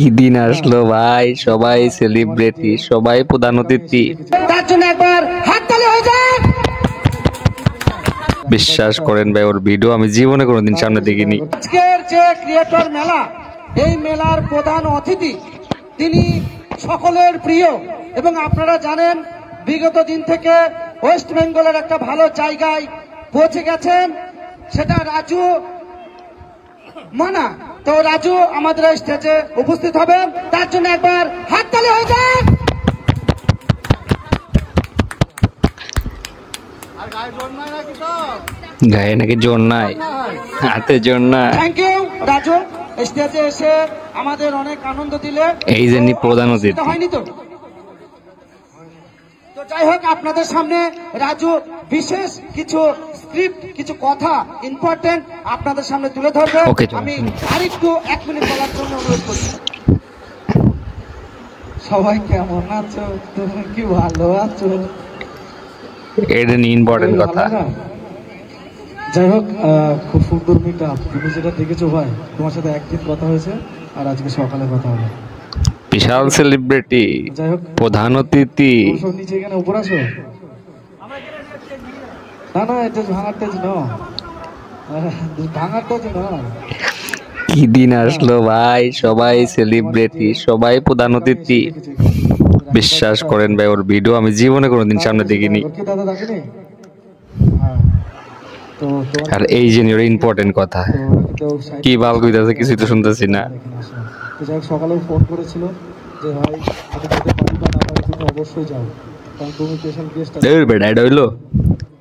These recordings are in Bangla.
কি দিন আসলো ভাই, সবাই সেলিব্রিটি, সবাই প্রধান অতিথি। তার জন্য একবার হাততালি হয়ে যায়। বিশ্বাস করেন ভাই, ওর ভিডিও আমি জীবনে কোনোদিন সামনে দেখিনি। আজকের যে ক্রিয়েটর মেলা, এই মেলার প্রধান অতিথি তিনি সকলের প্রিয় এবং আপনারা জানেন বিগত দিন থেকে ওয়েস্ট বেঙ্গলের একটা ভালো জায়গায় পৌঁছে গেছেন, সেটা রাজু মানা। তো রাজু আমাদের স্টেজে উপস্থিত হবেন, তার জন্য একবার হাততালি হয়ে যায়। গায়ে নাকি জোর নাই, হাতে জোর নাই। থ্যাংক ইউ রাজু, স্টেজে এসে আমাদের অনেক আনন্দ দিলে। এই যে প্রধান অতিথি হয়নি তো? তো যাই হোক, আপনাদের সামনে রাজু বিশেষ কিছু স্ক্রিপ্ট, কিছু কথা ইম্পর্টেন্ট আপনাদের সামনে তুলে ধরবে। আমি আরেকটু 1 মিনিট বলার জন্য অনুরোধ করছি। সবাই কেমন আছো? তুমি কি ভালো আছো? এটা নিয়ে ইম্পর্টেন্ট কথা। যাই হোক, খুব সুন্দর মিট আপ। তুমি যেটা দেখেছো ভাই, তোমার সাথে একদিন কথা হয়েছে আর আজকে সকালে কথা হলো। বিশাল সেলিব্রিটি, যাই হোক, প্রধান অতিথি। সব নিচে এখানে উপর আসো। না না, এটা ভাঙার তেজ না, ভাঙার তেজ না। কি দিন আসলো ভাই, সবাই সেলিব্রিটি, সবাই প্রধান অতিথি। বিশ্বাস করেন ভাই, ওর ভিডিও আমি জীবনে কোনোদিন সামনে দেখিনি। দাদা দেখেনি? আর এই যে ইম্পর্টেন্ট কথা, কি বাল কইতাছে কিছুই তো শুনতেছি না। তো যাই হোক, সকালে ফোন করেছিল যে ভাই আমি যেতে পারি বা না পারি, তুমি অবশ্যই যাও, কারণ তুমি স্পেশাল গেস্ট। বেটা এটা হইলো।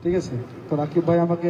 ঠিক আছে, তো রাকিব ভাই আমাকে